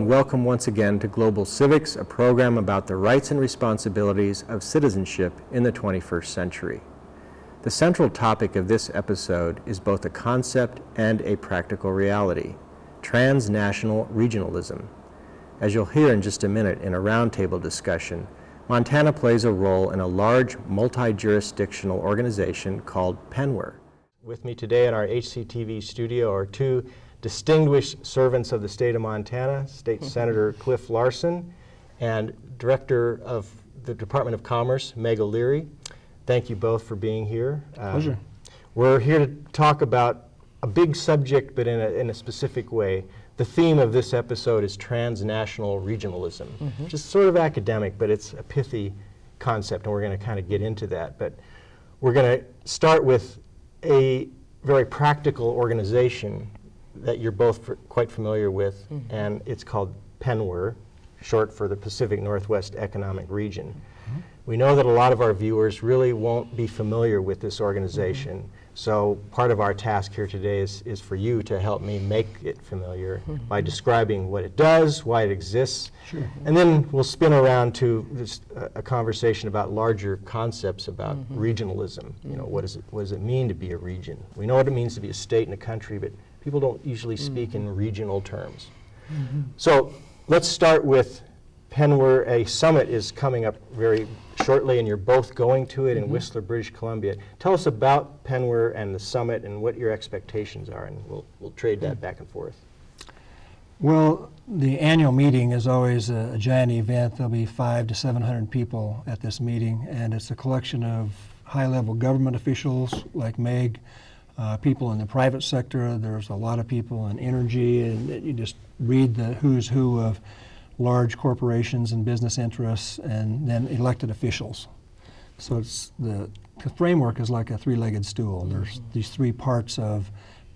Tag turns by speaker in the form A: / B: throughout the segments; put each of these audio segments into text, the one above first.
A: and welcome once again to Global Civics, a program about the rights and responsibilities of citizenship in the 21st century. The central topic of this episode is both a concept and a practical reality: transnational regionalism. As you'll hear in just a minute in a roundtable discussion, Montana plays a role in a large multi-jurisdictional organization called PENWR. With me today in our HCTV studio are two distinguished servants of the state of Montana, State Senator Cliff Larson and Director of the Department of Commerce, Meg O'Leary. Thank you both for being here.
B: Pleasure.
A: We're here to talk about a big subject, but in a specific way. The theme of this episode is transnational regionalism, which is sort of academic, but it's a pithy concept, and we're going to kind of get into that. But we're going to start with a very practical organization that you're both quite familiar with, and it's called PENWR, short for the Pacific Northwest Economic Region. We know that a lot of our viewers really won't be familiar with this organization, so part of our task here today is for you to help me make it familiar by describing what it does, why it exists, and then we'll spin around to just a conversation about larger concepts about regionalism. You know, what does it mean to be a region? We know what it means to be a state and a country, but people don't usually speak in regional terms. So let's start with PENWR. A summit is coming up very shortly, and you're both going to it in Whistler, British Columbia. Tell us about PENWR and the summit and what your expectations are, and we'll trade that back and forth.
B: Well, the annual meeting is always a giant event. There'll be 500 to 700 people at this meeting, and it's a collection of high-level government officials like Meg, people in the private sector. There's a lot of people in energy, and you just read the who's who of large corporations and business interests, and then elected officials. So it's the framework is like a three-legged stool. There's these three parts of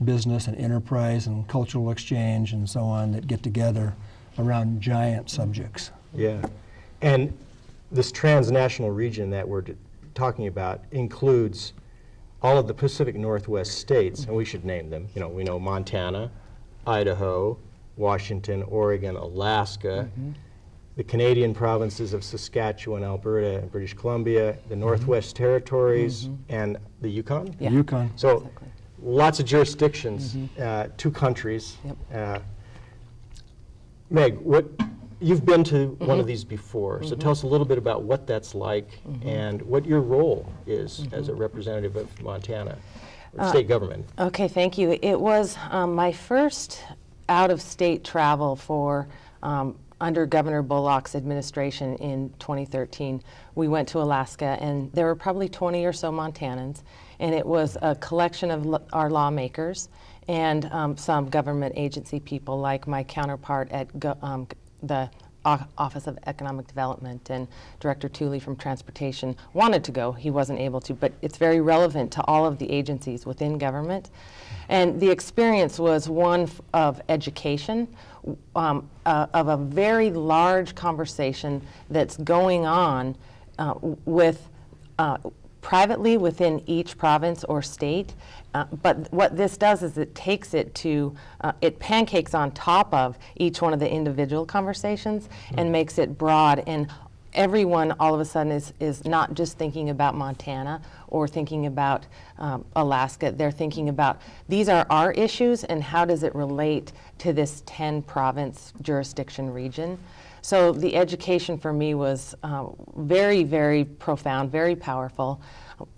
B: business and enterprise and cultural exchange and so on that get together around giant subjects.
A: Yeah, and this transnational region that we're talking about includes all of the Pacific Northwest states, and we should name them. You know, we know Montana, Idaho, Washington, Oregon, Alaska, the Canadian provinces of Saskatchewan, Alberta, and British Columbia, the Northwest Territories, and the Yukon?
B: Yeah. Yukon.
A: So
C: Exactly.
A: lots of jurisdictions, two countries. Meg, you've been to one of these before, so tell us a little bit about what that's like and what your role is as a representative of Montana, or state government.
C: Okay, thank you. It was my first out-of-state travel for under Governor Bullock's administration in 2013. We went to Alaska, and there were probably 20 or so Montanans, and it was a collection of our lawmakers and some government agency people, like my counterpart at the Office of Economic Development, and Director Tooley from Transportation wanted to go. He wasn't able to, but it's very relevant to all of the agencies within government. And the experience was one of education, of a very large conversation that's going on with privately within each province or state. But what this does is it takes it to, it pancakes on top of each one of the individual conversations and makes it broad. And everyone all of a sudden is not just thinking about Montana or thinking about Alaska. They're thinking about, these are our issues and how does it relate to this 10-province jurisdiction region. So the education for me was very, very profound, very powerful.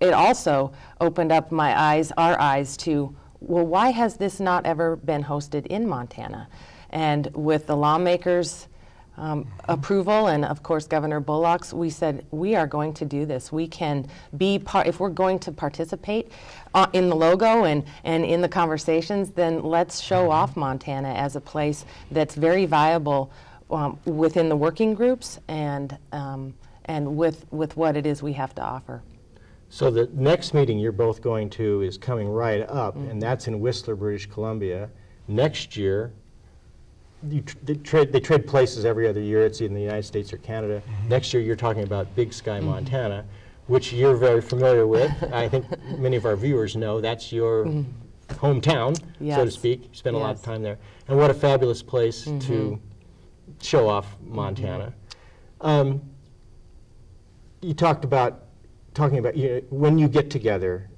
C: It also opened up my eyes, our eyes, to, well, why has this not ever been hosted in Montana? And with the lawmakers' approval, and of course Governor Bullock's, we said, we are going to do this. We can be part, if we're going to participate in the logo and in the conversations, then let's show off Montana as a place that's very viable within the working groups and with what it is we have to offer.
A: So the next meeting you're both going to is coming right up, and that's in Whistler, British Columbia. Next year, they trade places every other year. It's in the United States or Canada. Next year, you're talking about Big Sky, Montana, which you're very familiar with. I think many of our viewers know that's your hometown, so to speak. You spent a lot of time there. And what a fabulous place to show off Montana. You talking about when you get together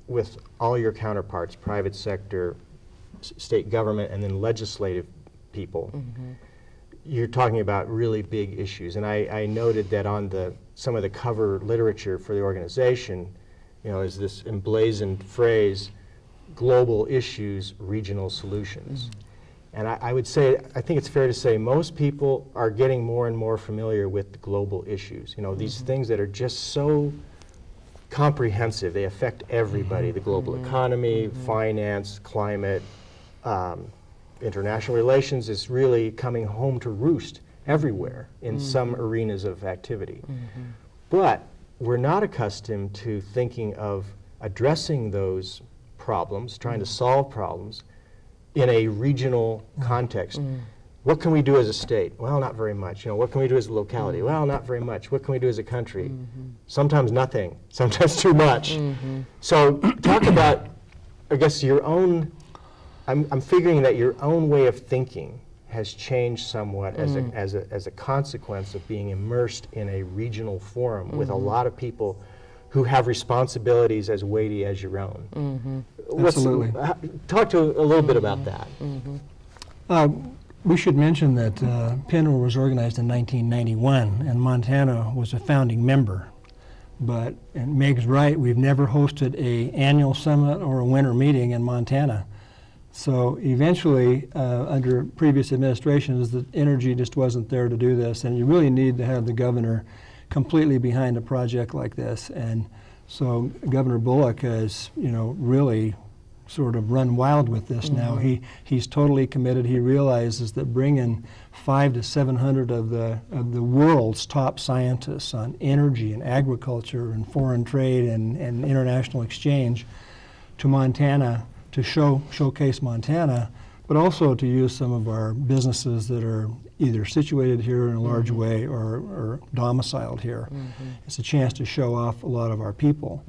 A: with all your counterparts, private sector, state government, and then legislative people, you're talking about really big issues. And I noted that on some of the cover literature for the organization, is this emblazoned phrase, global issues, regional solutions. And I would say, I think it's fair to say most people are getting more and more familiar with the global issues. These things that are just so comprehensive, they affect everybody, the global economy, finance, climate, international relations is really coming home to roost everywhere in some arenas of activity. But we're not accustomed to thinking of addressing those problems, trying to solve problems in a regional context. What can we do as a state? Well, not very much. What can we do as a locality? Well, not very much. What can we do as a country? Sometimes nothing, sometimes too much. So talk about, I guess, your own, I'm figuring that your own way of thinking has changed somewhat as a consequence of being immersed in a regional forum with a lot of people who have responsibilities as weighty as your own.
B: Absolutely.
A: Talk a little bit about that.
B: We should mention that PNWR was organized in 1991, and Montana was a founding member. But, and Meg's right, we've never hosted an annual summit or a winter meeting in Montana. So eventually, under previous administrations, the energy just wasn't there to do this, and you really need to have the governor completely behind a project like this. And so Governor Bullock has, really sort of run wild with this now. He's totally committed. He realizes that bringing 500 to 700 of the world's top scientists on energy and agriculture and foreign trade and international exchange to Montana to showcase Montana, but also to use some of our businesses that are either situated here in a large way or domiciled here. It's a chance to show off a lot of our people.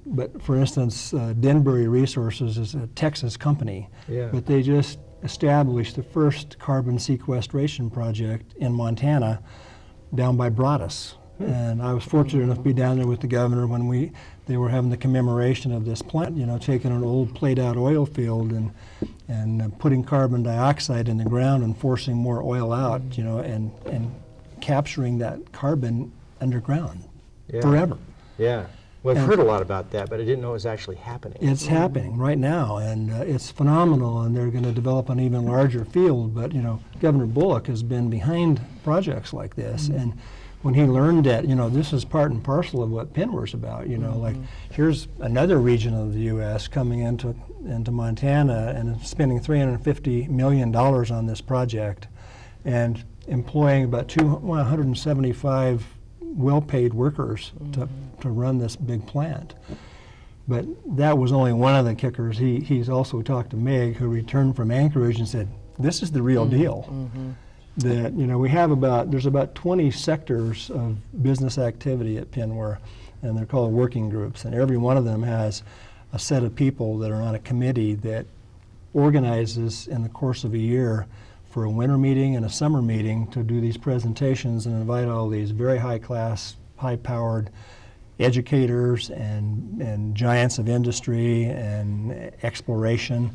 B: But for instance, Denbury Resources is a Texas company, but they just established the first carbon sequestration project in Montana down by Broadus. And I was fortunate enough to be down there with the governor when they were having the commemoration of this plant, taking an old played-out oil field and putting carbon dioxide in the ground and forcing more oil out, and capturing that carbon underground forever.
A: Yeah. Well, I've heard a lot about that, but I didn't know it was actually happening.
B: It's happening right now, and it's phenomenal, and they're going to develop an even larger field. But, Governor Bullock has been behind projects like this, and when he learned that, this is part and parcel of what PNWR's about, like here's another region of the U.S. coming into Montana and spending $350 million on this project and employing about 175 well-paid workers to run this big plant. But that was only one of the kickers. He's also talked to Meg, who returned from Anchorage, and said, this is the real deal. That we have there's about 20 sectors of business activity at PNWR, and they're called working groups, and every one of them has a set of people that are on a committee that organizes in the course of a year for a winter meeting and a summer meeting to do these presentations and invite all these very high-class, high-powered educators and giants of industry and exploration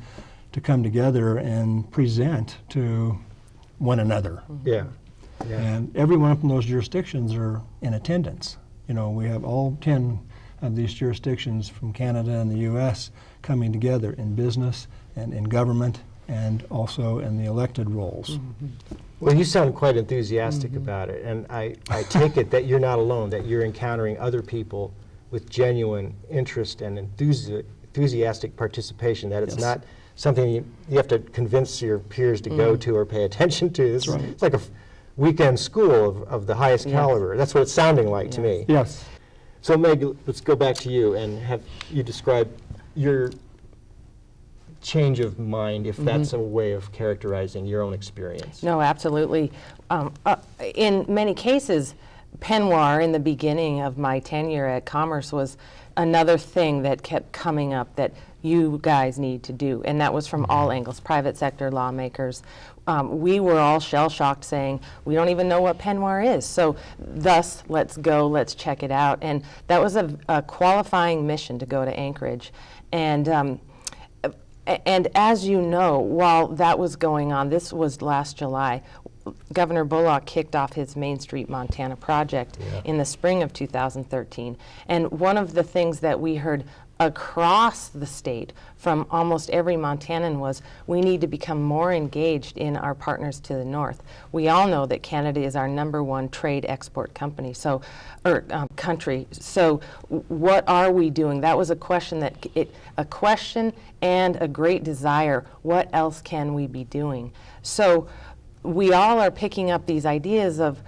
B: to come together and present to one another. And every one of those jurisdictions are in attendance. We have all 10 of these jurisdictions from Canada and the U.S. coming together in business and in government and also in the elected roles.
A: Well, you sound quite enthusiastic about it, and I take it that you're not alone, that you're encountering other people with genuine interest and enthusiastic participation, that it's not something you have to convince your peers to go to or pay attention to. It's like a weekend school of the highest caliber. That's what it's sounding like to me.
B: Yes.
A: So Meg, let's go back to you and have you describe your change of mind, if that's a way of characterizing your own experience.
C: No, absolutely. In many cases, PNWR in the beginning of my tenure at Commerce was another thing that kept coming up that you guys need to do, and that was from all angles, private sector, lawmakers. we were all shell-shocked saying, we don't even know what Penwar is. So thus, let's go, let's check it out. And that was a qualifying mission to go to Anchorage. And as you know, while that was going on, this was last July, Governor Bullock kicked off his Main Street Montana project in the spring of 2013. And one of the things that we heard across the state from almost every Montanan was, we need to become more engaged in our partners to the north. We all know that Canada is our #1 trade export company, country. So what are we doing? That was a question a question and a great desire. What else can we be doing? So we all are picking up these ideas of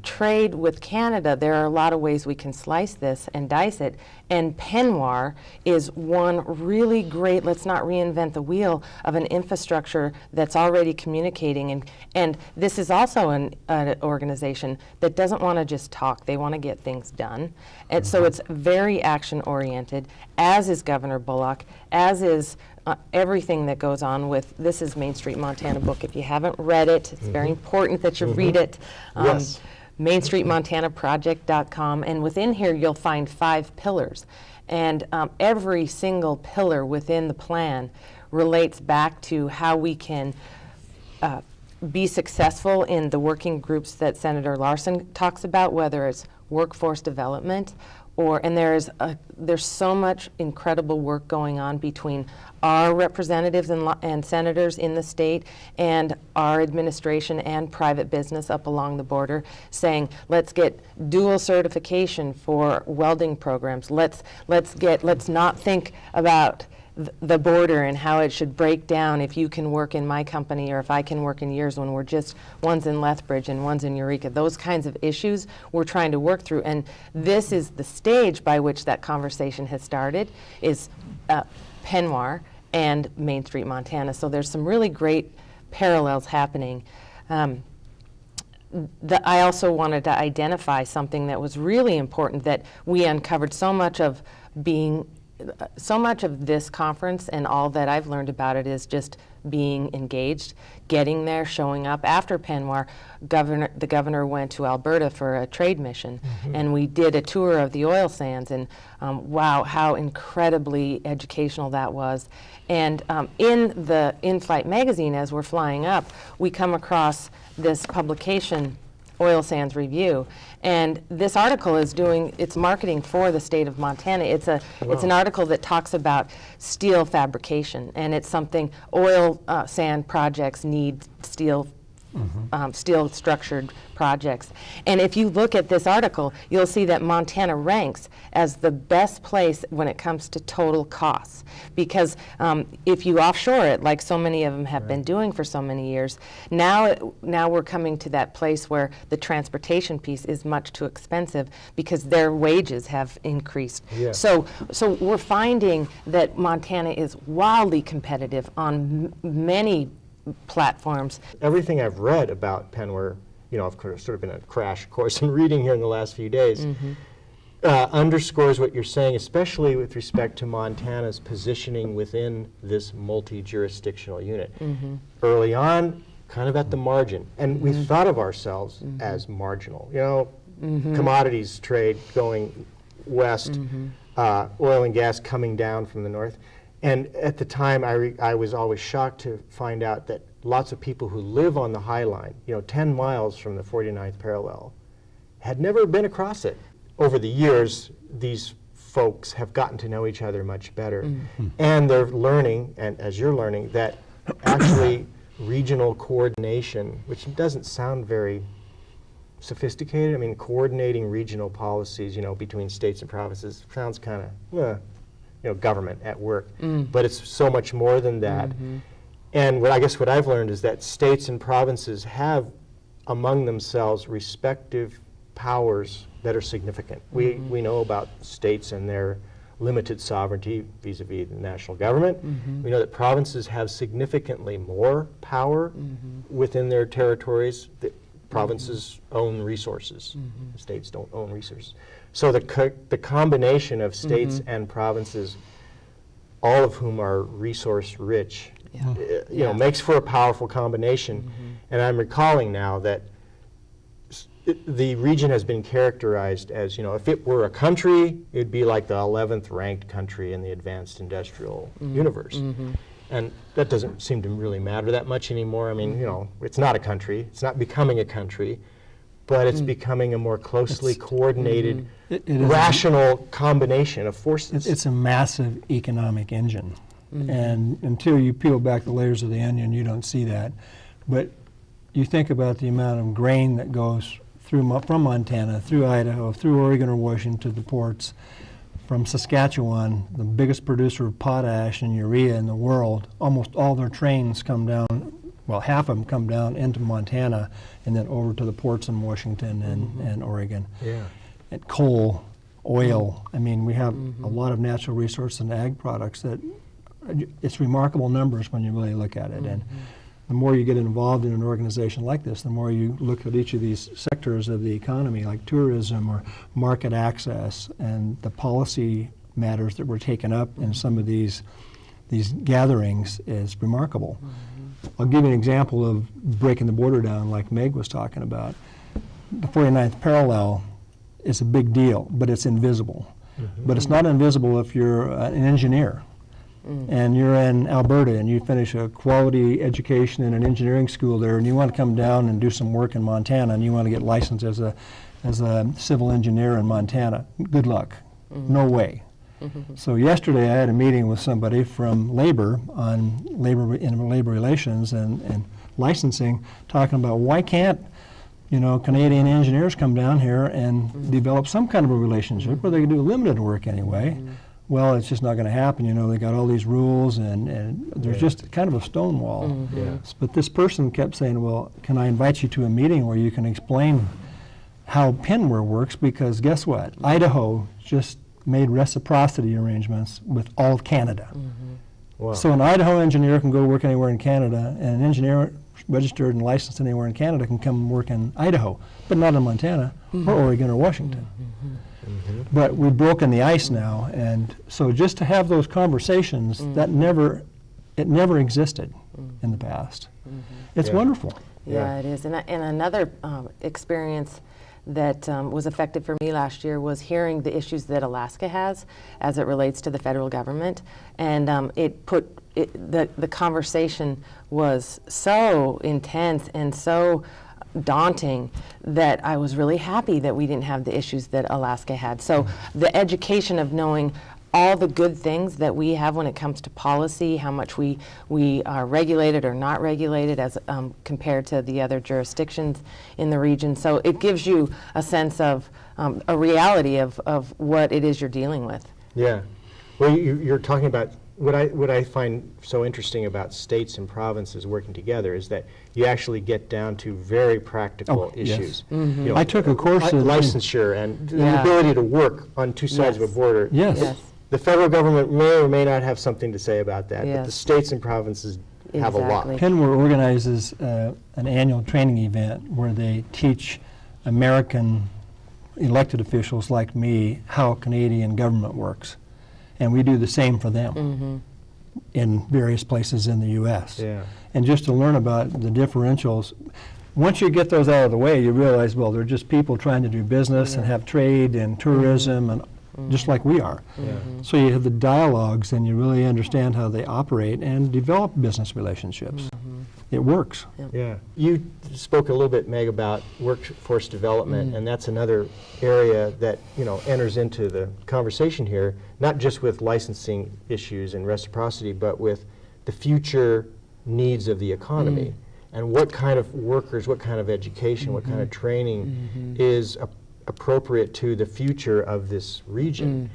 C: trade with Canada. There are a lot of ways we can slice this and dice it, and Penwar is one really great, let's not reinvent the wheel, of an infrastructure that's already communicating. And this is also an organization that doesn't want to just talk, they want to get things done. And so it's very action-oriented, as is Governor Bullock, as is everything that goes on with, this is Main Street Montana book. If you haven't read it, it's very important that you read it.
A: Yes.
C: MainStreetMontanaProject.com, and within here you'll find 5 pillars. And every single pillar within the plan relates back to how we can be successful in the working groups that Senator Larson talks about, whether it's workforce development, and there's so much incredible work going on between our representatives and senators in the state and our administration and private business up along the border, saying, let's get dual certification for welding programs. Let's not think about the border and how it should break down if you can work in my company or if I can work in yours, when we're just, one's in Lethbridge and one's in Eureka. Those kinds of issues we're trying to work through, and this is the stage by which that conversation has started, is Penwar and Main Street Montana. So there's some really great parallels happening. I also wanted to identify something that was really important that we uncovered. So much of this conference and all that I've learned about it is just being engaged, getting there, showing up. After Penwar, the governor went to Alberta for a trade mission, and we did a tour of the oil sands, and wow, how incredibly educational that was. And in the in-flight magazine, as we're flying up, we come across this publication, Oil Sands Review, and this article is doing its marketing for the state of Montana. It's an article that talks about steel fabrication, and it's something oil sand projects need steel structured projects. And if you look at this article, you'll see that Montana ranks as the best place when it comes to total costs. Because if you offshore it, like so many of them have been doing for so many years, now we're coming to that place where the transportation piece is much too expensive because their wages have increased.
A: Yeah.
C: So we're finding that Montana is wildly competitive on many platforms.
A: Everything I've read about Penwar, I've sort of been a crash course in reading here in the last few days, underscores what you're saying, especially with respect to Montana's positioning within this multi-jurisdictional unit. Early on, kind of at the margin, and we thought of ourselves as marginal. Commodities trade going west, oil and gas coming down from the north. And at the time, I was always shocked to find out that lots of people who live on the High Line, 10 miles from the 49th parallel, had never been across it. Over the years, these folks have gotten to know each other much better. And they're learning, and as you're learning, that actually regional coordination, which doesn't sound very sophisticated. I mean, coordinating regional policies, between states and provinces sounds kind of, government at work, but it's so much more than that. And I guess what I've learned is that states and provinces have among themselves respective powers that are significant. We know about states and their limited sovereignty vis-a-vis the national government. We know that provinces have significantly more power within their territories. The provinces own resources. The states don't own resources. So the combination of states and provinces, all of whom are resource rich, you know, makes for a powerful combination. And I'm recalling now that the region has been characterized as, you know, if it were a country, it'd be like the 11th ranked country in the advanced industrial universe. And that doesn't seem to really matter that much anymore. I mean, you know, it's not a country, it's not becoming a country, but it's becoming a more closely coordinated, rational combination of forces.
B: It's a massive economic engine. And until you peel back the layers of the onion, you don't see that. But you think about the amount of grain that goes through from Montana, through Idaho, through Oregon or Washington to the ports, from Saskatchewan, the biggest producer of potash and urea in the world. Almost all their trains come down, well, half of them come down into Montana and then over to the ports in Washington and Oregon. And coal, oil, I mean, we have a lot of natural resource and ag products that it's remarkable numbers when you really look at it. And the more you get involved in an organization like this, the more you look at each of these sectors of the economy, like tourism or market access, and the policy matters that were taken up in some of these gatherings is remarkable. I'll give you an example of breaking the border down like Meg was talking about. The 49th parallel is a big deal, but it's invisible. But it's not invisible if you're an engineer. And you're in Alberta and you finish a quality education in an engineering school there and you want to come down and do some work in Montana and you want to get licensed as a civil engineer in Montana. Good luck. No way. So yesterday I had a meeting with somebody from labor on labor relations and licensing, talking about why can't, you know, Canadian engineers come down here and develop some kind of a relationship where they can do limited work anyway. Well, it's just not going to happen. You know, they got all these rules, and there's just kind of a stone wall. But this person kept saying, well, can I invite you to a meeting where you can explain how Pinware works? Because guess what? Idaho just made reciprocity arrangements with all of Canada.
A: Wow.
B: So an Idaho engineer can go work anywhere in Canada, and an engineer registered and licensed anywhere in Canada can come work in Idaho, but not in Montana or Oregon or Washington. But we've broken the ice now, and so just to have those conversations, that never existed in the past. It's wonderful.
C: Yeah, it is. And another experience that was effective for me last year was hearing the issues that Alaska has as it relates to the federal government, and the conversation was so intense and so daunting that I was really happy that we didn't have the issues that Alaska had. So the education of knowing all the good things that we have when it comes to policy, how much we are regulated or not regulated as compared to the other jurisdictions in the region. So it gives you a sense of a reality of what it is you're dealing with.
A: Yeah. Well, you're talking about what I find so interesting about states and provinces working together is that you actually get down to very practical issues.
B: Yes.
A: You know,
B: I took a course in
A: licensure and the ability to work on two sides of a border.
B: Yes.
A: The federal government may or may not have something to say about that, but the states and provinces have a lot.
B: Pinware organizes an annual training event where they teach American elected officials like me how Canadian government works. And we do the same for them in various places in the U.S. And just to learn about the differentials, once you get those out of the way, you realize, well, they're just people trying to do business and have trade and tourism and just like we are. So you have the dialogues and you really understand how they operate and develop business relationships. It works.
A: Yeah. You spoke a little bit, Meg, about workforce development, and that's another area that, you know, enters into the conversation here, not just with licensing issues and reciprocity, but with the future needs of the economy and what kind of workers, what kind of education, what kind of training is appropriate to the future of this region.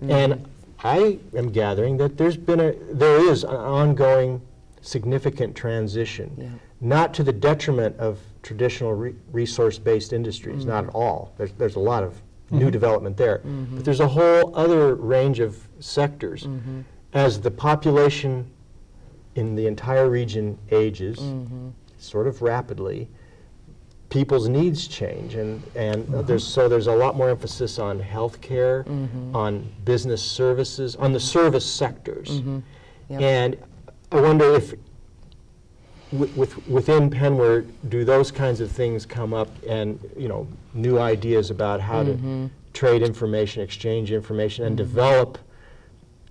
A: And I am gathering that there is an ongoing significant transition, not to the detriment of traditional resource-based industries, not at all. There's a lot of new development there. But there's a whole other range of sectors. As the population in the entire region ages, sort of rapidly, people's needs change, and there's a lot more emphasis on healthcare, on business services, on the service sectors. And I wonder if within Penware, do those kinds of things come up, and new ideas about how to trade information, exchange information, and develop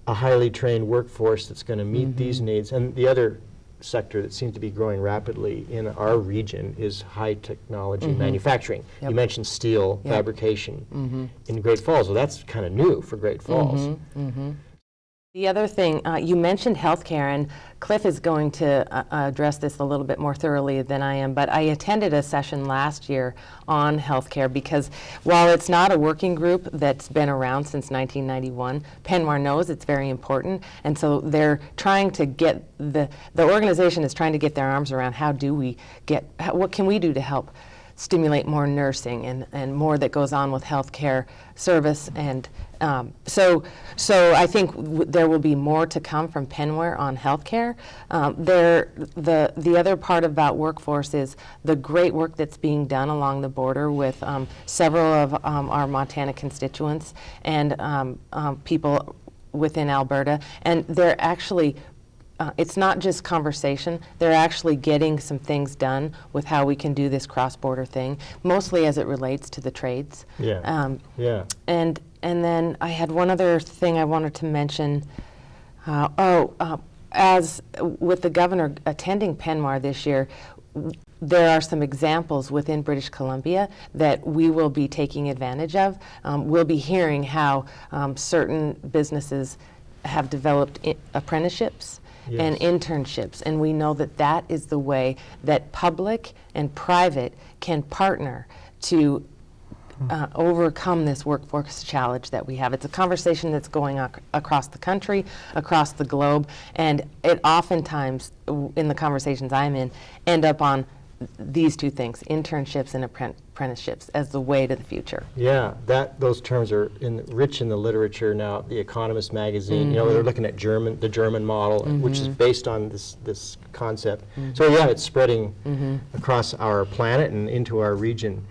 A: a highly trained workforce that's going to meet these needs. And the other sector that seems to be growing rapidly in our region is high technology manufacturing.
C: Yep.
A: You mentioned steel fabrication in Great Falls. Well, that's kind of new for Great Falls.
C: The other thing, you mentioned healthcare, and Cliff is going to address this a little bit more thoroughly than I am, but I attended a session last year on healthcare because while it's not a working group that's been around since 1991, Penware knows it's very important, and so they're trying to get, the organization is trying to get their arms around what can we do to help stimulate more nursing and more that goes on with healthcare service. And so I think there will be more to come from Penware on healthcare. The other part about workforce is the great work that's being done along the border with several of our Montana constituents and people within Alberta, and they're actually it's not just conversation. They're actually getting some things done with how we can do this cross-border thing, mostly as it relates to the trades.
A: Yeah.
C: And then I had one other thing I wanted to mention. As with the governor attending Penware this year, there are some examples within British Columbia that we will be taking advantage of. We'll be hearing how certain businesses have developed apprenticeships and internships, and we know that that is the way that public and private can partner to overcome this workforce challenge that we have. It's a conversation that's going across the country, across the globe, and it oftentimes, in the conversations I'm in, end up on these two things, internships and apprenticeships, as the way to the future.
A: Yeah, those terms are rich in the literature now. The Economist magazine, they're looking at the German model, which is based on this concept. So yeah, it's spreading across our planet and into our region.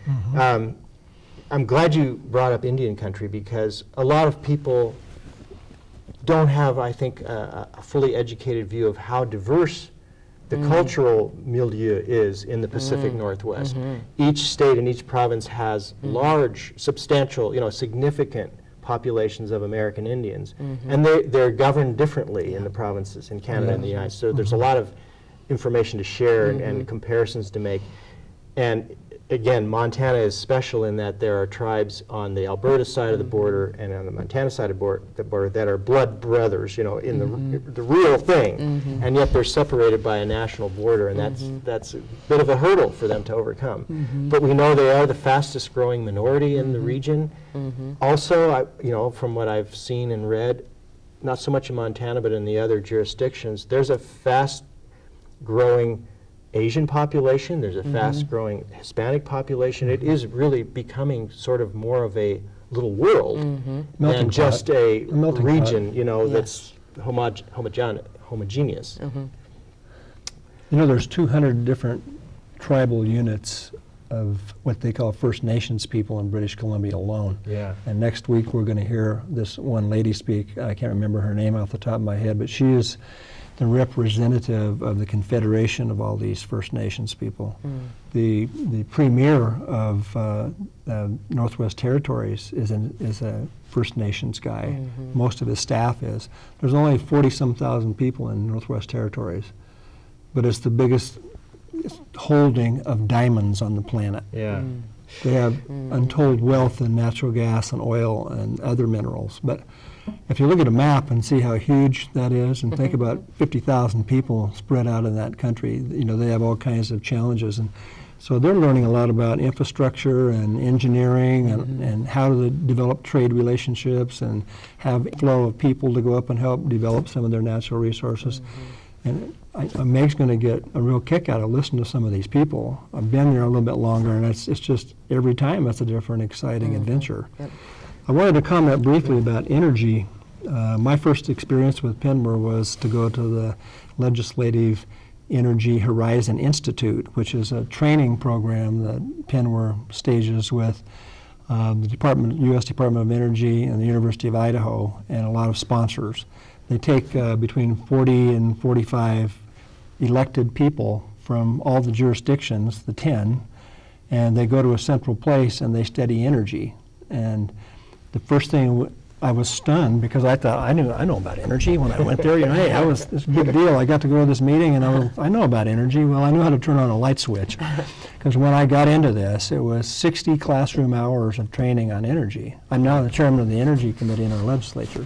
A: I'm glad you brought up Indian country, because a lot of people don't have, I think, a fully educated view of how diverse the cultural milieu is in the Pacific Northwest. Each state and each province has large, substantial, significant populations of American Indians, and they're governed differently in the provinces in Canada and the United States. So there's a lot of information to share and comparisons to make. And again, Montana is special in that there are tribes on the Alberta side of the border and on the Montana side of the border that are blood brothers, in the real thing, and yet they're separated by a national border, and that's a bit of a hurdle for them to overcome. But we know they are the fastest growing minority in the region. Also, from what I've seen and read, not so much in Montana, but in the other jurisdictions, there's a fast growing Asian population, there's a fast-growing Hispanic population. It is really becoming sort of more of a little world than just a region, that's homogeneous.
B: There's 200 different tribal units of what they call First Nations people in British Columbia alone.
A: Yeah.
B: And next week we're going to hear this one lady speak. I can't remember her name off the top of my head, but she is the representative of the confederation of all these First Nations people. The premier of Northwest Territories is a First Nations guy. Most of his staff is. There's only 40-some thousand people in Northwest Territories, but it's the biggest holding of diamonds on the planet.
A: Yeah.
B: They have untold wealth in natural gas and oil and other minerals. But if you look at a map and see how huge that is, and think about 50,000 people spread out in that country, they have all kinds of challenges. And so they're learning a lot about infrastructure and engineering and how to develop trade relationships and have a flow of people to go up and help develop some of their natural resources. And Meg's going to get a real kick out of listening to some of these people. I've been there a little bit longer, and it's just every time it's a different, exciting adventure. I wanted to comment briefly about energy. My first experience with Penware was to go to the Legislative Energy Horizon Institute, which is a training program that Penware stages with the U.S. Department of Energy and the University of Idaho and a lot of sponsors. They take between 40 and 45 elected people from all the jurisdictions, the 10, and they go to a central place and they study energy. And the first thing, I was stunned because I thought, I know about energy when I went there. You know, hey, this big deal. I got to go to this meeting and I know about energy. Well, I knew how to turn on a light switch. Because when I got into this, it was 60 classroom hours of training on energy. I'm now the chairman of the Energy Committee in our legislature.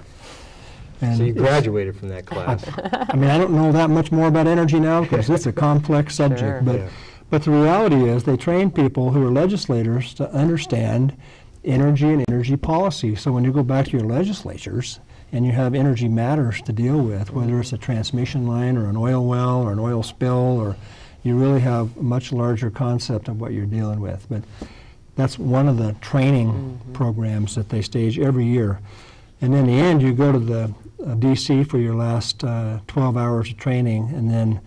B: And
A: so you graduated from that class.
B: I mean, I don't know that much more about energy now because it's a complex subject.
C: Sure.
B: But,
A: Yeah.
B: but the reality is they train people who are legislators to understand energy and energy policy. So when you go back to your legislatures and you have energy matters to deal with, whether it's a transmission line or an oil well or an oil spill, or you really have a much larger concept of what you're dealing with. But that's one of the training programs that they stage every year. And in the end, you go to the D.C. for your last 12 hours of training, and then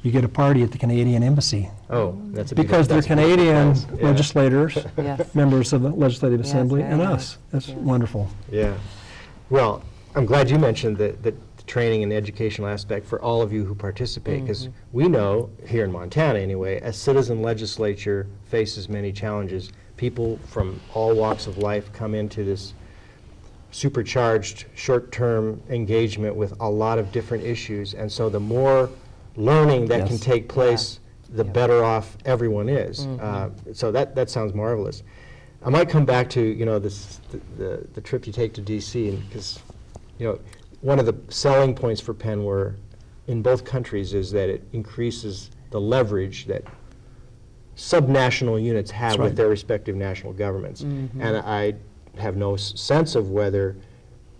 B: you get a party at the Canadian Embassy.
A: Oh, that's a big
B: Because they're
A: that's a big
B: Canadian
A: surprise. Yeah.
B: legislators,
C: Yes.
B: members of the Legislative
C: Yes,
B: Assembly,
C: very
B: and
C: nice.
B: us. That's
C: Yes.
B: wonderful.
A: Yeah. Well, I'm glad you mentioned the training and the educational aspect for all of you who participate, because we know, here in Montana anyway, a citizen legislature faces many challenges. People from all walks of life come into this supercharged short-term engagement with a lot of different issues, and so the more learning that
B: Yes.
A: can take place, the
C: Yeah.
A: better off everyone is. So that sounds marvelous. I might come back to, you know, the trip you take to D.C., because, you know, one of the selling points for PennWer in both countries is that it increases the leverage that subnational units have
B: That's
A: with
B: right.
A: their respective national governments. And I have no sense of whether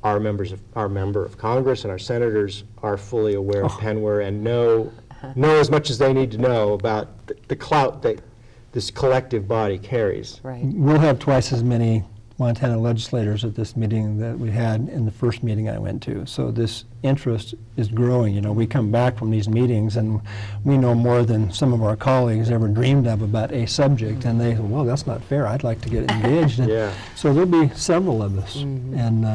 A: our member of Congress and our senators are fully aware of PennWer and know as much as they need to know about the clout that this collective body carries.
C: Right.
B: We'll have twice as many Montana legislators at this meeting that we had in the first meeting I went to. So this interest is growing. You know, we come back from these meetings and we know more than some of our colleagues ever dreamed of about a subject, and they say, well, that's not fair. I'd like to get engaged. And
A: Yeah.
B: so there'll be several of us, and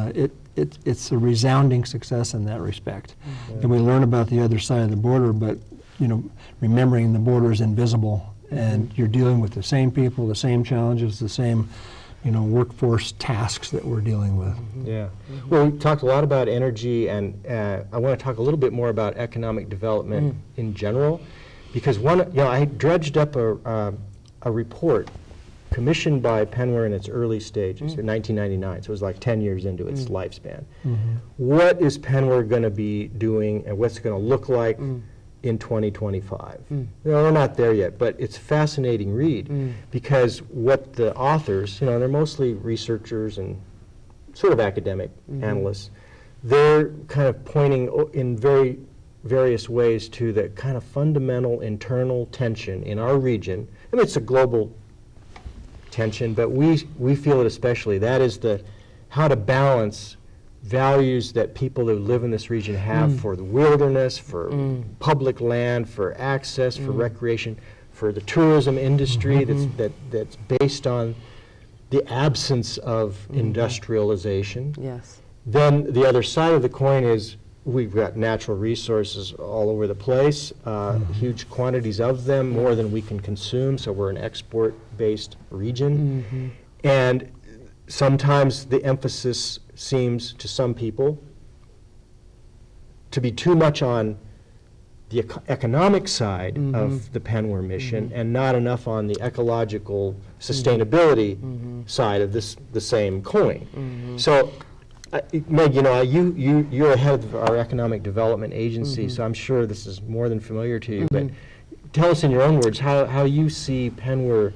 B: it's a resounding success in that respect. And we learn about the other side of the border, but, you know, remembering the border is invisible, and you're dealing with the same people, the same challenges, the same, you know, workforce tasks that we're dealing with.
A: Yeah. Well, we talked a lot about energy, and I want to talk a little bit more about economic development in general, because I dredged up a report commissioned by PennWer in its early stages in 1999, so it was like 10 years into its lifespan. What is PennWer going to be doing, and what's it going to look like in 2025? You know, we're not there yet, but it's a fascinating read, because what the authors, you know, they're mostly researchers and sort of academic analysts, they're kind of pointing in very various ways to the kind of fundamental internal tension in our region. I mean, it's a global tension, but we feel it especially. That is how to balance values that people who live in this region have for the wilderness, for public land, for access, for recreation, for the tourism industry that's based on the absence of industrialization.
C: Yes.
A: Then the other side of the coin is we've got natural resources all over the place, huge quantities of them, more than we can consume, so we're an export-based region. And sometimes the emphasis seems to some people to be too much on the economic side of the PennWer mission and not enough on the ecological sustainability side of the same coin. So, Meg, you know, you're ahead of our economic development agency, so I'm sure this is more than familiar to you, but tell us in your own words how you see PennWer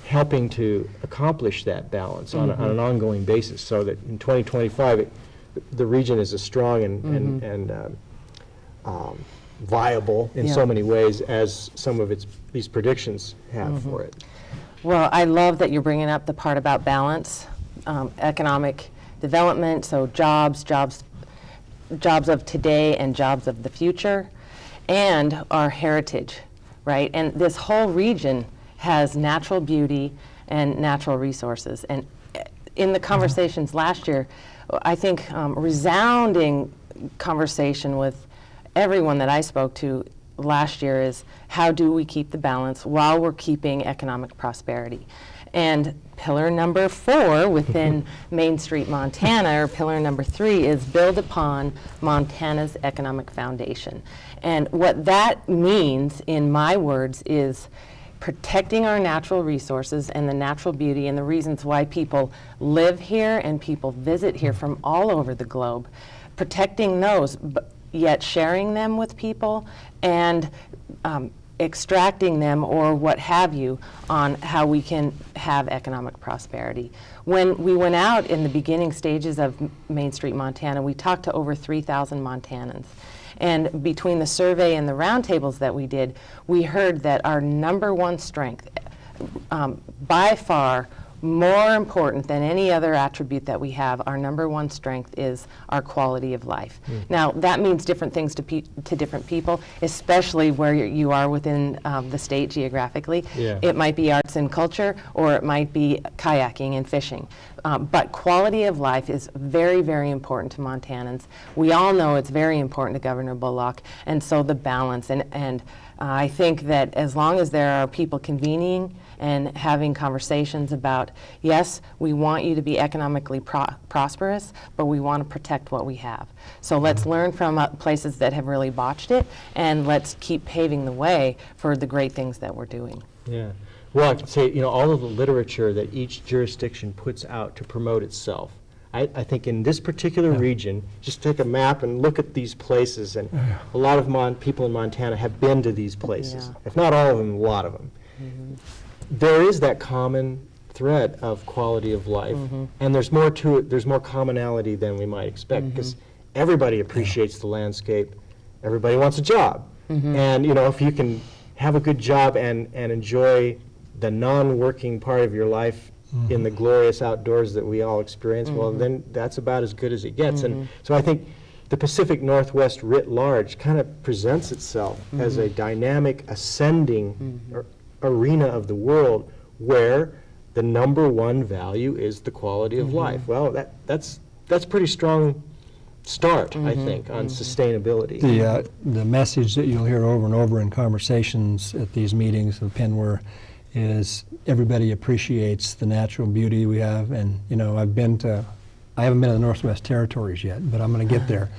A: helping to accomplish that balance on an ongoing basis, so that in 2025 the region is as strong and viable in so many ways as some of these predictions have for it.
C: Well, I love that you're bringing up the part about balance, economic development, so jobs of today and jobs of the future, and our heritage, right? And this whole region has natural beauty and natural resources. And in the conversations last year, I think resounding conversation with everyone that I spoke to last year is, how do we keep the balance while we're keeping economic prosperity? And pillar number 4 within Main Street Montana, or pillar number 3, is build upon Montana's economic foundation. And what that means, in my words, is protecting our natural resources and the natural beauty and the reasons why people live here and people visit here from all over the globe. Protecting those, but yet sharing them with people, and extracting them, or what have you, on how we can have economic prosperity. When we went out in the beginning stages of Main Street Montana, we talked to over 3,000 Montanans. And between the survey and the roundtables that we did, we heard that our number one strength, by far more important than any other attribute that we have, our number one strength is our quality of life. Now, that means different things to different people, especially where you are within the state geographically.
A: Yeah.
C: It might be arts and culture, or it might be kayaking and fishing. But quality of life is very, very important to Montanans. We all know it's very important to Governor Bullock, and so the balance. And I think that as long as there are people convening and having conversations about, yes, we want you to be economically prosperous, but we want to protect what we have. So let's learn from places that have really botched it, and let's keep paving the way for the great things that we're doing.
A: Yeah. Well, I can say, all of the literature that each jurisdiction puts out to promote itself. I think in this particular region, just take a map and look at these places, and a lot of people in Montana have been to these places.
C: Yeah.
A: If not all of them, a lot of them. There is that common thread of quality of life, and there's more to it. There's more commonality than we might expect, because everybody appreciates the landscape. Everybody wants a job. And if you can have a good job and enjoy the non-working part of your life in the glorious outdoors that we all experience, well, then that's about as good as it gets. And so I think the Pacific Northwest writ large kind of presents itself as a dynamic, ascending arena of the world where the number one value is the quality of life. Well, that's pretty strong start, I think, on sustainability.
B: The message that you'll hear over and over in conversations at these meetings of PNWR is everybody appreciates the natural beauty we have. And I haven't been to the Northwest Territories yet, but I'm going to get there.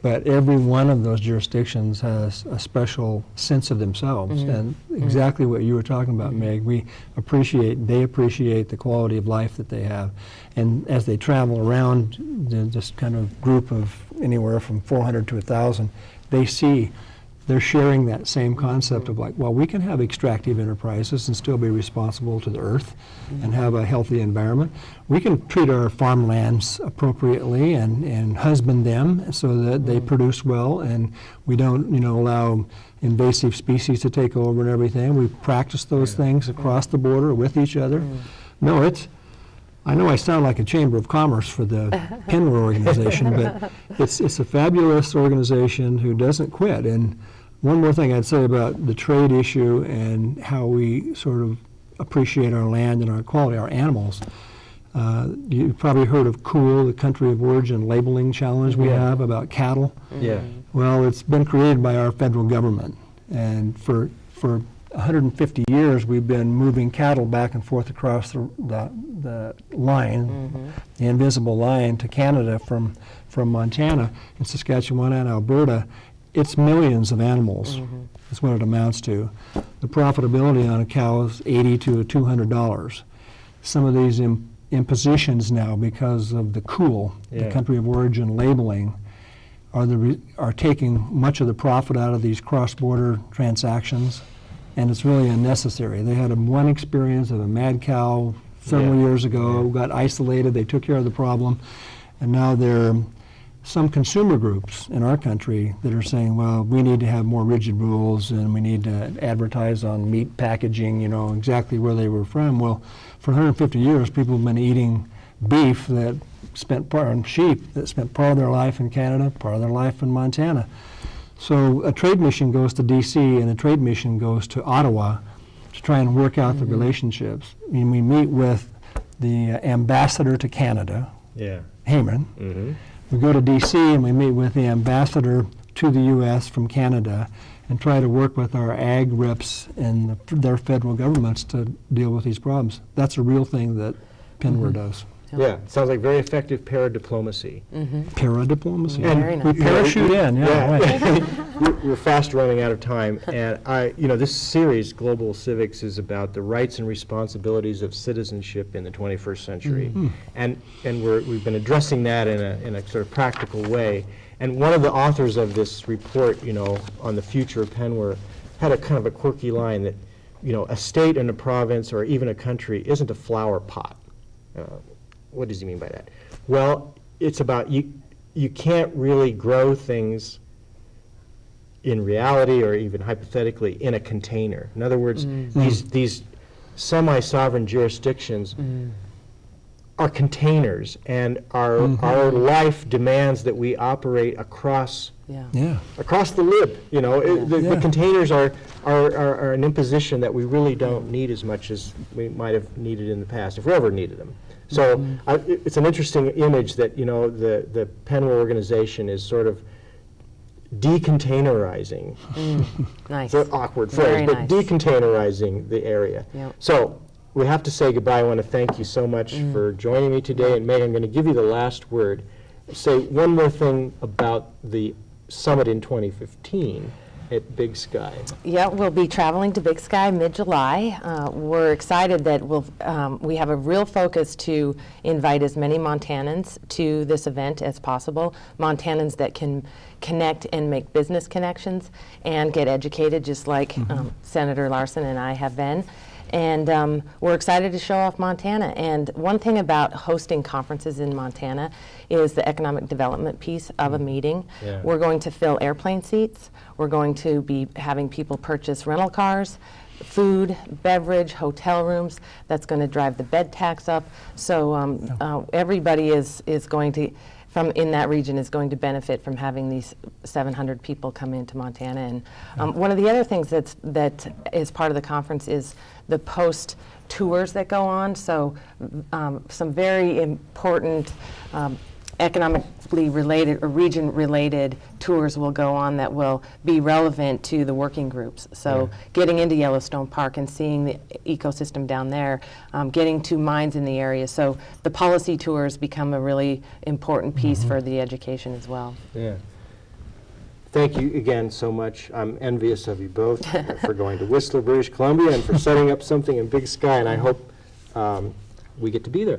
B: But every one of those jurisdictions has a special sense of themselves, and exactly what you were talking about, Meg. They appreciate the quality of life that they have. And as they travel around this kind of group of anywhere from 400 to 1,000, they're sharing that same concept of we can have extractive enterprises and still be responsible to the earth and have a healthy environment. We can treat our farmlands appropriately and husband them so that they produce well, and we don't, allow invasive species to take over and everything. We practice those things across the border with each other. No, I know I sound like a Chamber of Commerce for the PNWR organization, but it's a fabulous organization who doesn't quit. And one more thing I'd say about the trade issue and how we sort of appreciate our land and our quality, our animals. You've probably heard of COOL, the country of origin labeling challenge we have about cattle.
A: Yeah.
B: Well, it's been created by our federal government, and for 150 years we've been moving cattle back and forth across the line, the invisible line, to Canada from Montana and Saskatchewan and Alberta. It's millions of animals. That's what it amounts to. The profitability on a cow is $80 to $200. Some of these impositions now, because of the COOL, the country of origin labeling, are taking much of the profit out of these cross-border transactions, and it's really unnecessary. They had one experience of a mad cow several years ago, got isolated, they took care of the problem, and now there are some consumer groups in our country that are saying, well, we need to have more rigid rules and we need to advertise on meat packaging, exactly where they were from. Well, for 150 years, people have been eating beef sheep that spent part of their life in Canada, part of their life in Montana. So a trade mission goes to D.C. and a trade mission goes to Ottawa to try and work out the relationships. And we meet with the ambassador to Canada.
A: Yeah.
B: Hammond. We go to D.C. and we meet with the ambassador to the U.S. from Canada and try to work with our ag reps and their federal governments to deal with these problems. That's a real thing that Penware does.
A: Yeah, sounds like very effective paradiplomacy.
B: Paradiplomacy.
A: And
C: Very nice.
B: we parachute in, right.
A: We're fast running out of time, and this series, Global Civics, is about the rights and responsibilities of citizenship in the 21st century, and we've been addressing that in a sort of practical way. And one of the authors of this report, on the future of Penware, had a kind of a quirky line that, a state and a province or even a country isn't a flower pot. What does he mean by that? Well, it's about you can't really grow things in reality or even hypothetically in a container. In other words, these semi-sovereign jurisdictions are containers, and our life demands that we operate across across the lid. The containers are an imposition that we really don't need as much as we might have needed in the past, if we ever needed them. So it's an interesting image that the Penware organization is sort of decontainerizing.
C: Nice.
A: It's an awkward phrase,
C: Very
A: but
C: nice.
A: decontainerizing the area.
C: Yep.
A: So we have to say goodbye. I want to thank you so much for joining me today. And Meg, I'm going to give you the last word. Say one more thing about the summit in 2015 at Big Sky.
C: Yeah, we'll be traveling to Big Sky mid-July. We're excited that we have a real focus to invite as many Montanans to this event as possible, Montanans that can connect and make business connections and get educated just like Senator Larson and I have been. And we're excited to show off Montana. And one thing about hosting conferences in Montana is the economic development piece of a meeting.
A: Yeah.
C: We're going to fill airplane seats. We're going to be having people purchase rental cars, food, beverage, hotel rooms. That's going to drive the bed tax up. So everybody is going to, in that region, is going to benefit from having these 700 people come into Montana. And one of the other things that is part of the conference is the post tours that go on. So some very important economically related or region related tours will go on that will be relevant to the working groups. So getting into Yellowstone Park and seeing the ecosystem down there, getting to mines in the area. So the policy tours become a really important piece for the education as well.
A: Yeah. Thank you again so much. I'm envious of you both for going to Whistler, British Columbia, and for setting up something in Big Sky, and I hope we get to be there.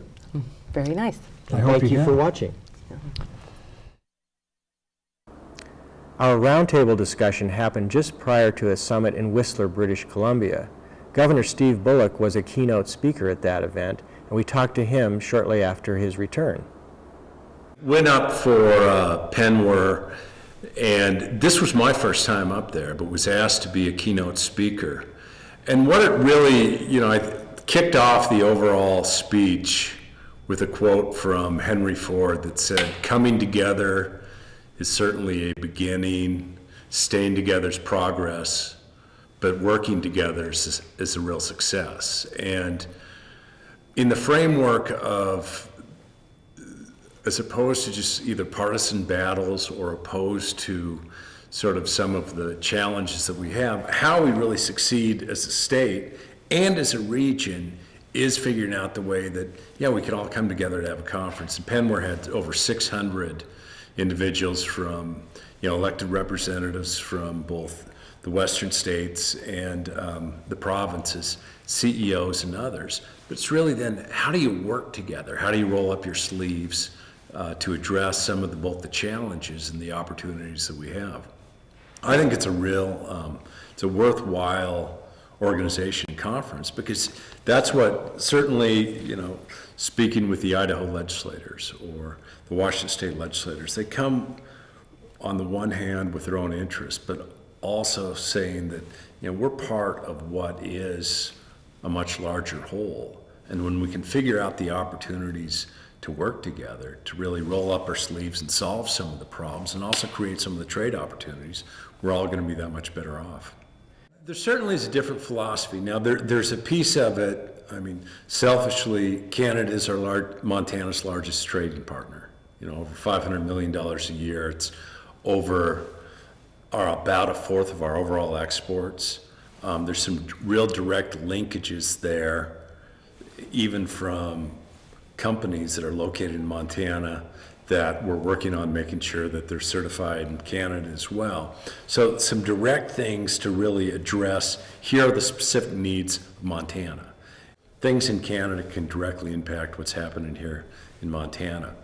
C: Very nice.
A: Thank you for watching. Our roundtable discussion happened just prior to a summit in Whistler, British Columbia. Governor Steve Bullock was a keynote speaker at that event, and we talked to him shortly after his return.
D: Went up for Penware, and this was my first time up there, but was asked to be a keynote speaker. And what it really, I kicked off the overall speech with a quote from Henry Ford that said, "Coming together is certainly a beginning, staying together is progress, but working together is a real success." And in the framework of, as opposed to just either partisan battles or opposed to sort of some of the challenges that we have, how we really succeed as a state and as a region is figuring out the way that, we could all come together to have a conference. And Penware had over 600 individuals from, elected representatives from both the western states and the provinces, CEOs and others. But it's really then, how do you work together? How do you roll up your sleeves to address some of both the challenges and the opportunities that we have? I think it's a real, it's a worthwhile organization conference, because that's what certainly, speaking with the Idaho legislators or the Washington state legislators, they come on the one hand with their own interests, but also saying that, we're part of what is a much larger whole. And when we can figure out the opportunities to work together, to really roll up our sleeves and solve some of the problems and also create some of the trade opportunities, we're all going to be that much better off. There certainly is a different philosophy. Now, there's a piece of it, selfishly, Canada is Montana's largest trading partner. over $500 million a year. It's over or about a fourth of our overall exports. There's some real direct linkages there, even from companies that are located in Montana that we're working on making sure that they're certified in Canada as well. So some direct things to really address, here are the specific needs of Montana. Things in Canada can directly impact what's happening here in Montana.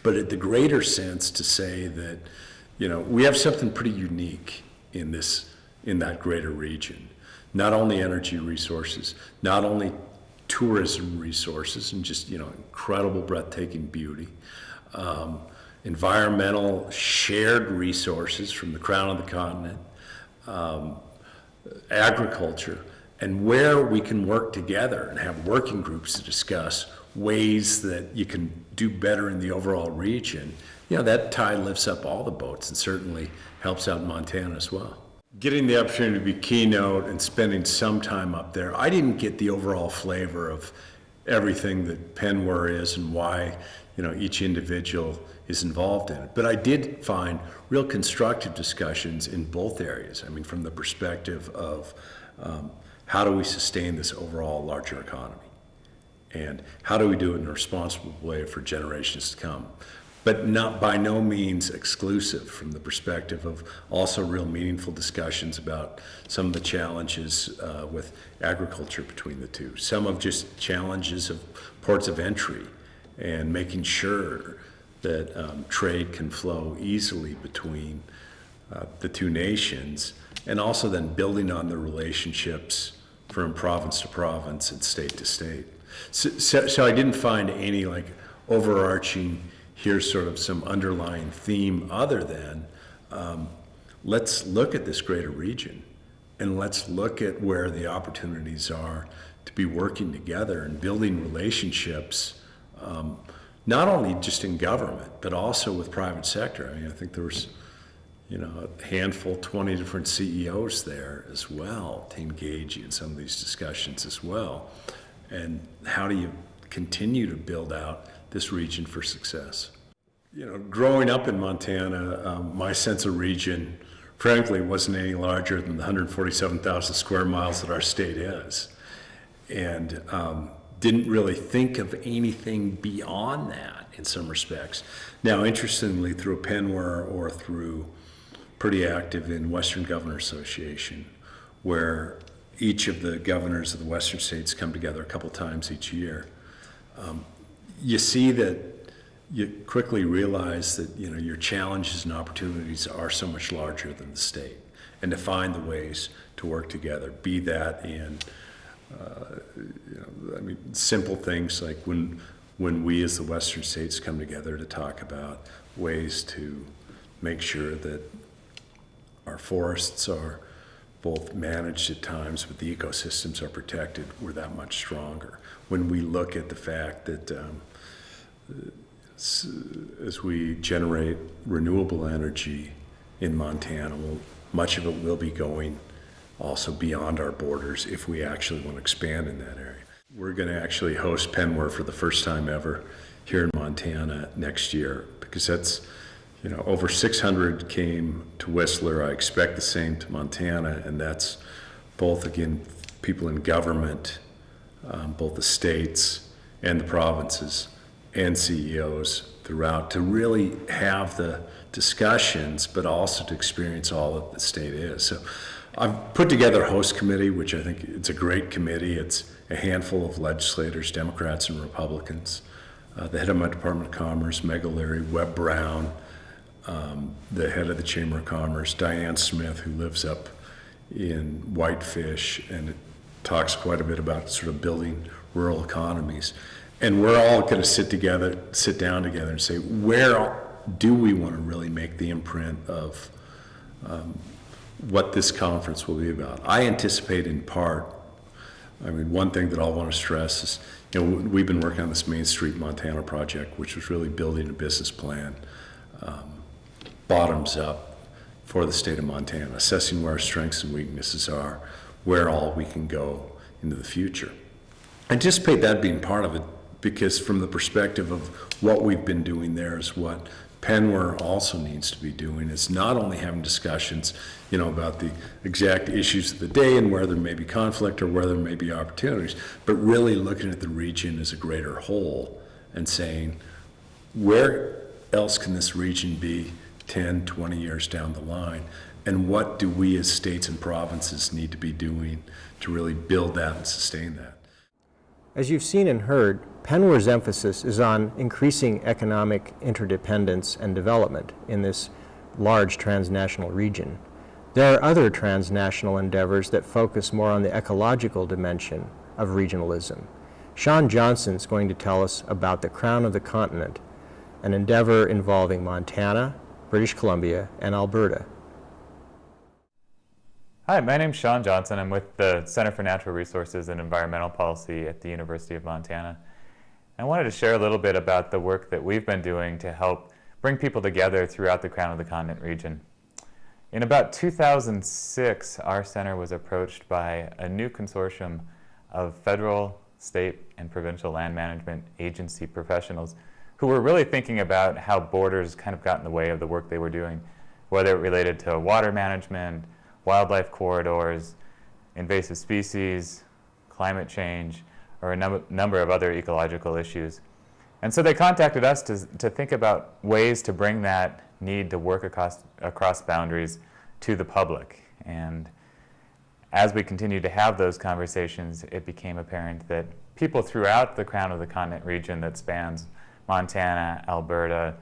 D: But at the greater sense, to say that, we have something pretty unique in that greater region. Not only energy resources, not only tourism resources and just, incredible breathtaking beauty, environmental shared resources from the crown of the continent, agriculture, and where we can work together and have working groups to discuss ways that you can do better in the overall region. That tide lifts up all the boats and certainly helps out Montana as well. Getting the opportunity to be keynote and spending some time up there, I didn't get the overall flavor of everything that PennWer is and why each individual is involved in it. But I did find real constructive discussions in both areas. I mean, from the perspective of how do we sustain this overall larger economy? And how do we do it in a responsible way for generations to come? But not by no means exclusive, from the perspective of also real meaningful discussions about some of the challenges with agriculture between the two. Some of just challenges of ports of entry and making sure that trade can flow easily between the two nations, and also then building on the relationships from province to province and state to state. So I didn't find any overarching, here's sort of some underlying theme other than let's look at this greater region and let's look at where the opportunities are to be working together and building relationships, not only just in government, but also with private sector. I mean, I think there was, a handful, 20 different CEOs there as well to engage in some of these discussions as well. And how do you continue to build out this region for success? Growing up in Montana, my sense of region, frankly, wasn't any larger than the 147,000 square miles that our state is. And didn't really think of anything beyond that in some respects. Now, interestingly, through PennWer or through pretty active in Western Governor Association, where each of the governors of the Western states come together a couple times each year, you see that you quickly realize that your challenges and opportunities are so much larger than the state, and to find the ways to work together, be that in simple things like when we as the Western states come together to talk about ways to make sure that our forests are both managed at times, but the ecosystems are protected, we're that much stronger. When we look at the fact that as we generate renewable energy in Montana, much of it will be going also beyond our borders if we actually want to expand in that area. We're going to actually host PennWer for the first time ever here in Montana next year, because that's, over 600 came to Whistler. I expect the same to Montana, and that's both, again, people in government, both the states and the provinces, and CEOs throughout, to really have the discussions, but also to experience all that the state is. So I've put together a host committee, which I think it's a great committee. It's a handful of legislators, Democrats and Republicans. The head of my Department of Commerce, Meg O'Leary, Webb Brown, the head of the Chamber of Commerce, Diane Smith, who lives up in Whitefish, and it talks quite a bit about sort of building rural economies. And we're all going to sit down together and say, where do we want to really make the imprint of what this conference will be about? I anticipate in part, one thing that I'll want to stress is, we've been working on this Main Street Montana project, which was really building a business plan, bottoms up, for the state of Montana, assessing where our strengths and weaknesses are, where all we can go into the future. I anticipate that being part of it, because from the perspective of what we've been doing there is what Penware also needs to be doing, is not only having discussions, about the exact issues of the day and where there may be conflict or where there may be opportunities, but really looking at the region as a greater whole and saying, where else can this region be 10, 20 years down the line? And what do we as states and provinces need to be doing to really build that and sustain that?
A: As you've seen and heard, Penware's emphasis is on increasing economic interdependence and development in this large transnational region. There are other transnational endeavors that focus more on the ecological dimension of regionalism. Sean Johnson is going to tell us about the Crown of the Continent, an endeavor involving Montana, British Columbia, and Alberta.
E: Hi, my name's Sean Johnson. I'm with the Center for Natural Resources and Environmental Policy at the University of Montana. I wanted to share a little bit about the work that we've been doing to help bring people together throughout the Crown of the Continent region. In about 2006, our center was approached by a new consortium of federal, state, and provincial land management agency professionals who were really thinking about how borders kind of got in the way of the work they were doing, whether it related to water management, wildlife corridors, invasive species, climate change, or a number of other ecological issues. And so they contacted us to think about ways to bring that need to work across boundaries to the public. And as we continued to have those conversations, it became apparent that people throughout the Crown of the Continent region that spans Montana, Alberta,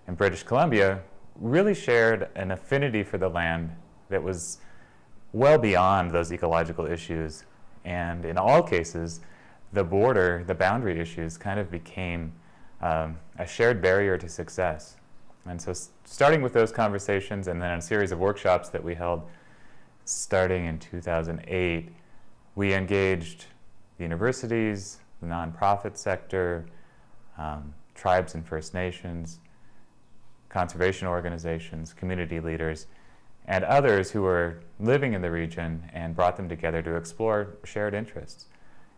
E: and British Columbia really shared an affinity for the land that was well beyond those ecological issues. And in all cases, the boundary issues kind of became a shared barrier to success. And so starting with those conversations and then a series of workshops that we held starting in 2008, we engaged the universities, the nonprofit sector, tribes and First Nations, conservation organizations, community leaders, and others who were living in the region, and brought them together to explore shared interests.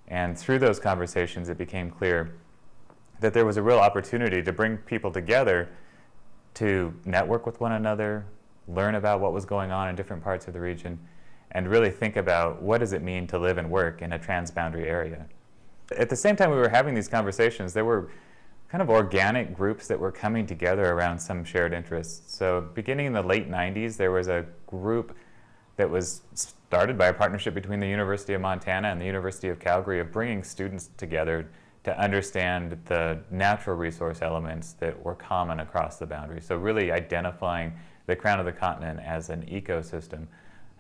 E: And through those conversations, it became clear that there was a real opportunity to bring people together to network with one another, learn about what was going on in different parts of the region, and really think about what does it mean to live and work in a transboundary area. At the same time we were having these conversations, there were kind of organic groups that were coming together around some shared interests. So beginning in the late 90s, there was a group that was started by a partnership between the University of Montana and the University of Calgary of bringing students together to understand the natural resource elements that were common across the boundary. So really identifying the Crown of the Continent as an ecosystem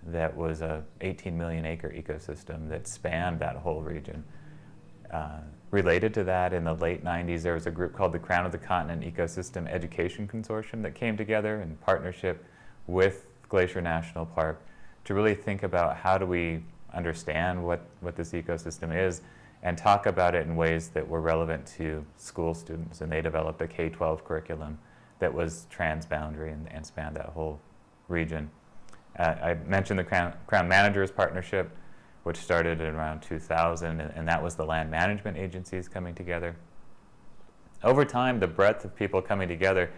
E: that was a 18 million acre ecosystem that spanned that whole region. Related to that, in the late 90s, there was a group called the Crown of the Continent Ecosystem Education Consortium that came together in partnership with Glacier National Park to really think about how do we understand what this ecosystem is and talk about it in ways that were relevant to school students. And they developed a K-12 curriculum that was transboundary and spanned that whole region. I mentioned the Crown Managers Partnership, which started in around 2000, and that was the land management agencies coming together. Over time, the breadth of people coming together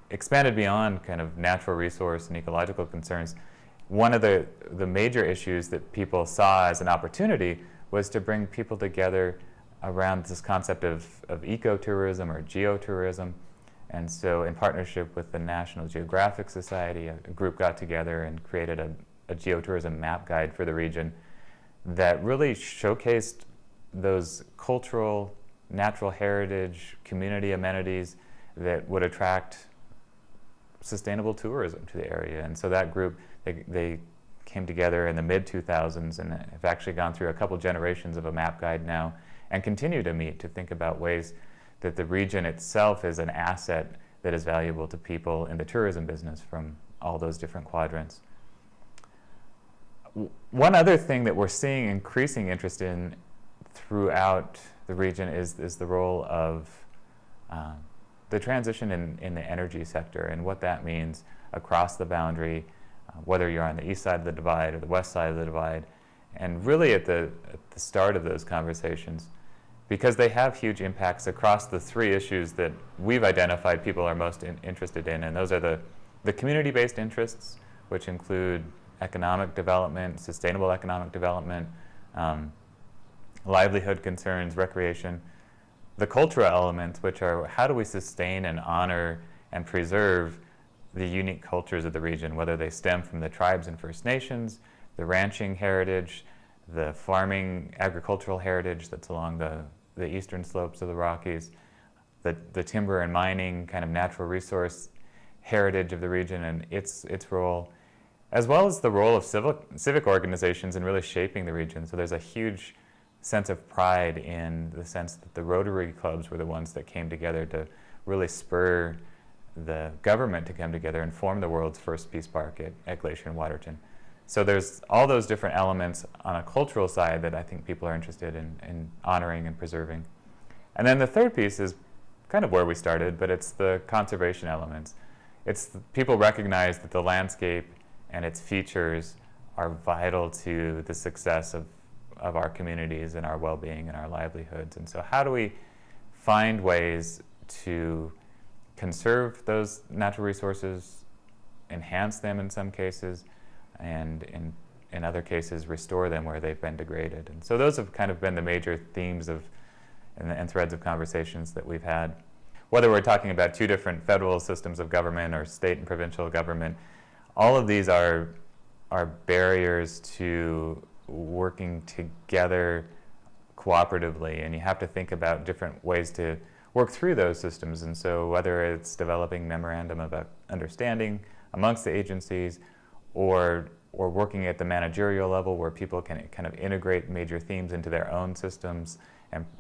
E: expanded beyond kind of natural resource and ecological concerns. One of the major issues that people saw as an opportunity was to bring people together around this concept of ecotourism or geotourism. And so in partnership with the National Geographic Society, a group got together and created a geotourism map guide for the region that really showcased those cultural, natural heritage, community amenities that would attract sustainable tourism to the area. And so that group, they came together in the mid-2000s and have actually gone through a couple generations of a map guide now and continue to meet to think about ways that the region itself is an asset that is valuable to people in the tourism business from all those different quadrants. One other thing that we're seeing increasing interest in throughout the region is the role of the transition in the energy sector and what that means across the boundary, whether you're on the east side of the divide or the west side of the divide. And really at the start of those conversations, because they have huge impacts across the three issues that we've identified people are most interested in, and those are the community-based interests, which include economic development, sustainable economic development, livelihood concerns, recreation. The cultural elements, which are how do we sustain and honor and preserve the unique cultures of the region, whether they stem from the tribes and First Nations, the ranching heritage, the farming agricultural heritage that's along the eastern slopes of the Rockies, the timber and mining kind of natural resource heritage of the region and its role, as well as the role of civic organizations in really shaping the region. So there's a huge sense of pride in the sense that the Rotary clubs were the ones that came together to really spur the government to come together and form the world's first peace park at Glacier and Waterton. So there's all those different elements on a cultural side that I think people are interested in honoring and preserving. And then the third piece is kind of where we started, but it's the conservation elements. People recognize that the landscape and its features are vital to the success of our communities and our well-being and our livelihoods. And so how do we find ways to conserve those natural resources, enhance them in some cases, and in other cases restore them where they've been degraded? And so those have kind of been the major themes and threads of conversations that we've had. Whether we're talking about two different federal systems of government or state and provincial government, all of these are barriers to working together cooperatively, and you have to think about different ways to work through those systems. And so whether it's developing memorandum of understanding amongst the agencies or working at the managerial level where people can kind of integrate major themes into their own systems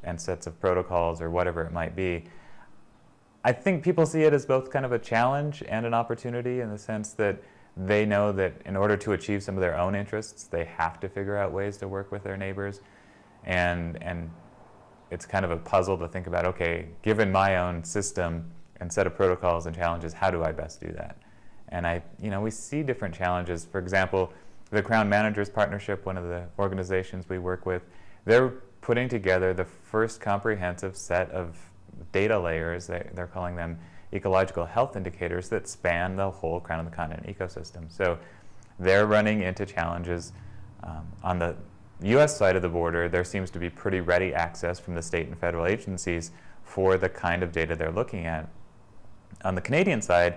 E: and sets of protocols or whatever it might be. I think people see it as both kind of a challenge and an opportunity in the sense that they know that in order to achieve some of their own interests, they have to figure out ways to work with their neighbors. And it's kind of a puzzle to think about, okay, given my own system and set of protocols and challenges, how do I best do that? And we see different challenges. For example, the Crown Managers Partnership, one of the organizations we work with, they're putting together the first comprehensive set of data layers. They're calling them ecological health indicators that span the whole Crown of the Continent ecosystem. So they're running into challenges. On the U.S. side of the border, there seems to be pretty ready access from the state and federal agencies for the kind of data they're looking at. On the Canadian side,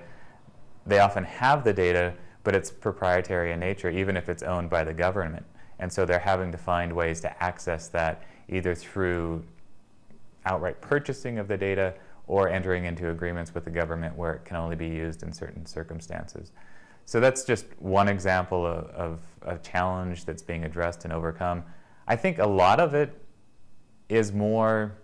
E: they often have the data, but it's proprietary in nature, even if it's owned by the government. And so they're having to find ways to access that either through outright purchasing of the data or entering into agreements with the government where it can only be used in certain circumstances. So that's just one example of a challenge that's being addressed and overcome. I think a lot of it is more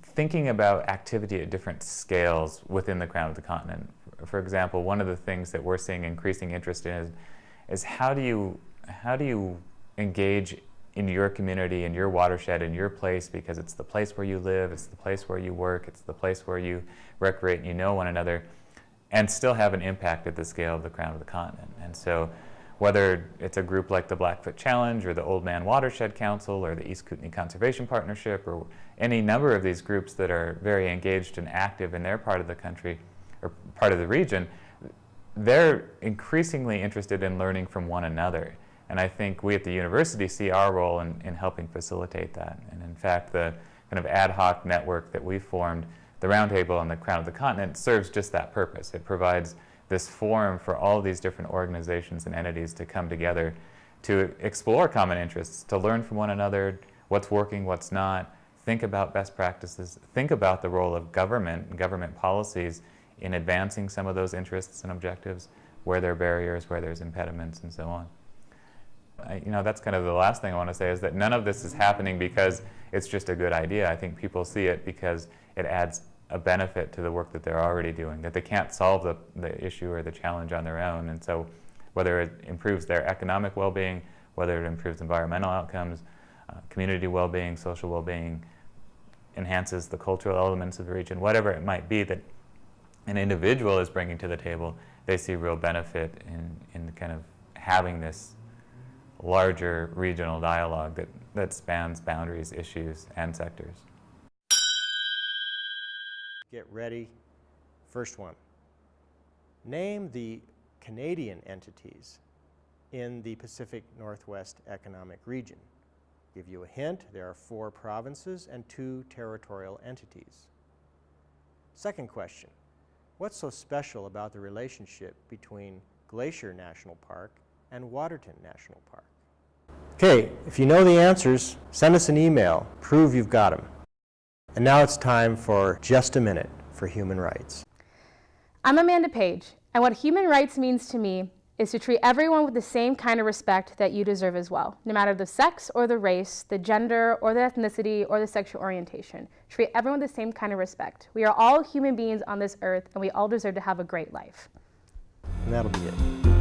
E: thinking about activity at different scales within the Crown of the Continent. For example, one of the things that we're seeing increasing interest in is how do you engage in your community, in your watershed, in your place, because it's the place where you live, it's the place where you work, it's the place where you recreate and you know one another, and still have an impact at the scale of the Crown of the Continent. And so whether it's a group like the Blackfoot Challenge or the Old Man Watershed Council or the East Kootenai Conservation Partnership or any number of these groups that are very engaged and active in their part of the country or part of the region, they're increasingly interested in learning from one another. And I think we at the university see our role in helping facilitate that. And in fact, the kind of ad hoc network that we formed, the Roundtable on the Crown of the Continent, serves just that purpose. It provides this forum for all these different organizations and entities to come together to explore common interests, to learn from one another, what's working, what's not, think about best practices, think about the role of government and government policies in advancing some of those interests and objectives, where there are barriers, where there's impediments, and so on. That's kind of the last thing I want to say is that none of this is happening because it's just a good idea. I think people see it because it adds a benefit to the work that they're already doing, that they can't solve the issue or the challenge on their own. And so whether it improves their economic well-being, whether it improves environmental outcomes, community well-being, social well-being, enhances the cultural elements of the region, whatever it might be that an individual is bringing to the table, they see real benefit in kind of having this larger regional dialogue that that spans boundaries, issues, and sectors.
A: Get ready. First one. Name the Canadian entities in the Pacific Northwest Economic Region. Give you a hint, there are 4 provinces and 2 territorial entities. Second question. What's so special about the relationship between Glacier National Park and Waterton National Park? Okay, if you know the answers, send us an email. Prove you've got them. And now it's time for Just a Minute for Human Rights.
F: I'm Amanda Page, and what human rights means to me is to treat everyone with the same kind of respect that you deserve as well, no matter the sex or the race, the gender or the ethnicity or the sexual orientation. Treat everyone with the same kind of respect. We are all human beings on this earth, and we all deserve to have a great life.
A: And that'll be it.